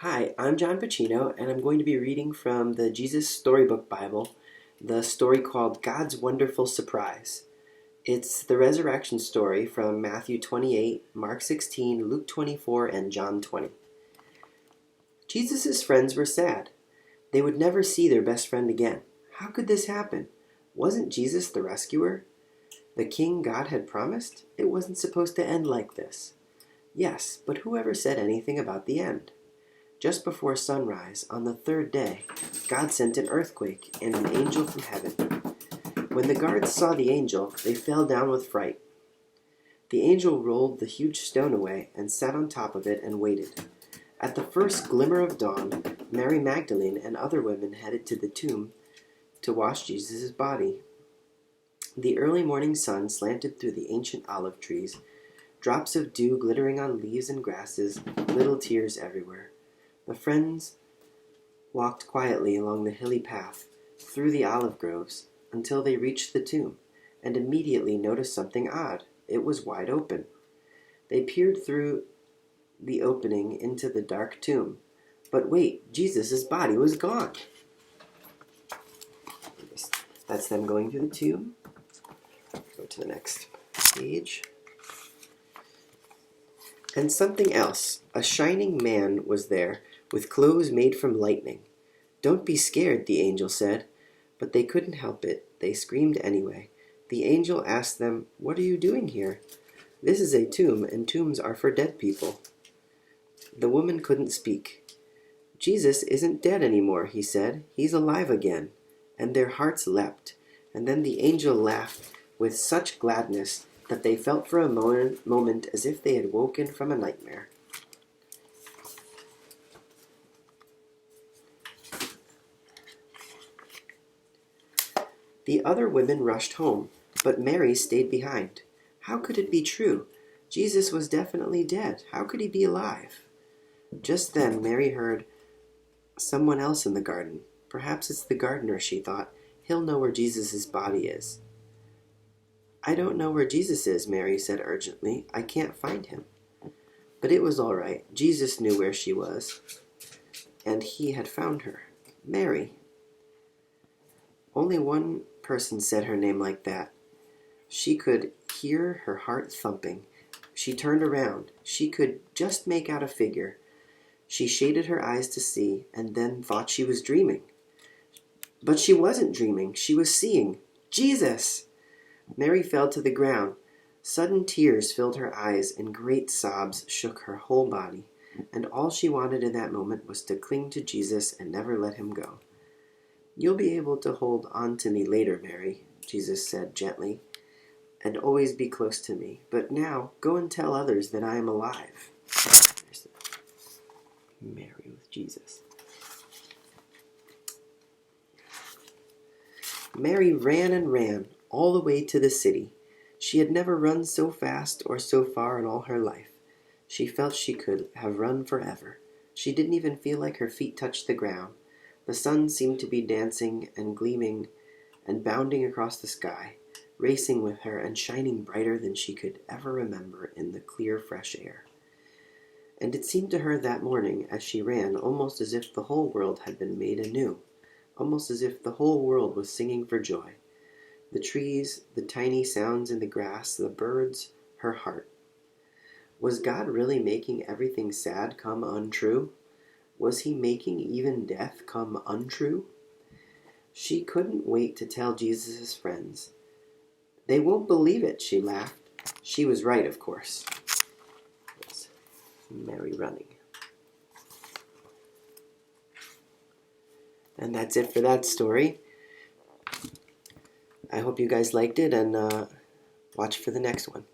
Hi, I'm John Pacino, and I'm going to be reading from the Jesus Storybook Bible, the story called God's Wonderful Surprise. It's the resurrection story from Matthew 28, Mark 16, Luke 24, and John 20. Jesus' friends were sad. They would never see their best friend again. How could this happen? Wasn't Jesus the rescuer? The king God had promised? It wasn't supposed to end like this. Yes, but whoever said anything about the end? Just before sunrise, on the third day, God sent an earthquake and an angel from heaven. When the guards saw the angel, they fell down with fright. The angel rolled the huge stone away and sat on top of it and waited. At the first glimmer of dawn, Mary Magdalene and other women headed to the tomb to wash Jesus' body. The early morning sun slanted through the ancient olive trees, drops of dew glittering on leaves and grasses, little tears everywhere. The friends walked quietly along the hilly path, through the olive groves, until they reached the tomb, and immediately noticed something odd. It was wide open. They peered through the opening into the dark tomb. But wait, Jesus' body was gone. That's them going through the tomb. Go to the next page. And something else. A shining man was there, with clothes made from lightning. "Don't be scared," the angel said. But they couldn't help it. They screamed anyway. The angel asked them, "What are you doing here?" "This is a tomb, and tombs are for dead people." The woman couldn't speak. "Jesus isn't dead anymore," he said. "He's alive again." And their hearts leapt. And then the angel laughed with such gladness that they felt for a moment as if they had woken from a nightmare. The other women rushed home, but Mary stayed behind. How could it be true? Jesus was definitely dead. How could he be alive? Just then Mary heard someone else in the garden. Perhaps it's the gardener, she thought. He'll know where Jesus' body is. "I don't know where Jesus is," Mary said urgently. "I can't find him." But it was all right. Jesus knew where she was, and he had found her. Mary. Only one person said her name like that. She could hear her heart thumping. She turned around. She could just make out a figure. She shaded her eyes to see, and then thought she was dreaming. But she wasn't dreaming. She was seeing Jesus! Mary fell to the ground. Sudden tears filled her eyes, and great sobs shook her whole body. And all she wanted in that moment was to cling to Jesus and never let him go. "You'll be able to hold on to me later, Mary," Jesus said gently, "and always be close to me. But now, go and tell others that I am alive." There's Mary with Jesus. Mary ran and ran, all the way to the city. She had never run so fast or so far in all her life. She felt she could have run forever. She didn't even feel like her feet touched the ground. The sun seemed to be dancing and gleaming and bounding across the sky, racing with her and shining brighter than she could ever remember in the clear, fresh air. And it seemed to her that morning, as she ran, almost as if the whole world had been made anew, almost as if the whole world was singing for joy. The trees, the tiny sounds in the grass, the birds, her heart. Was God really making everything sad come untrue? Was he making even death come untrue? She couldn't wait to tell Jesus' friends. "They won't believe it," she laughed. She was right, of course. That's Mary running. And that's it for that story. I hope you guys liked it, and watch for the next one.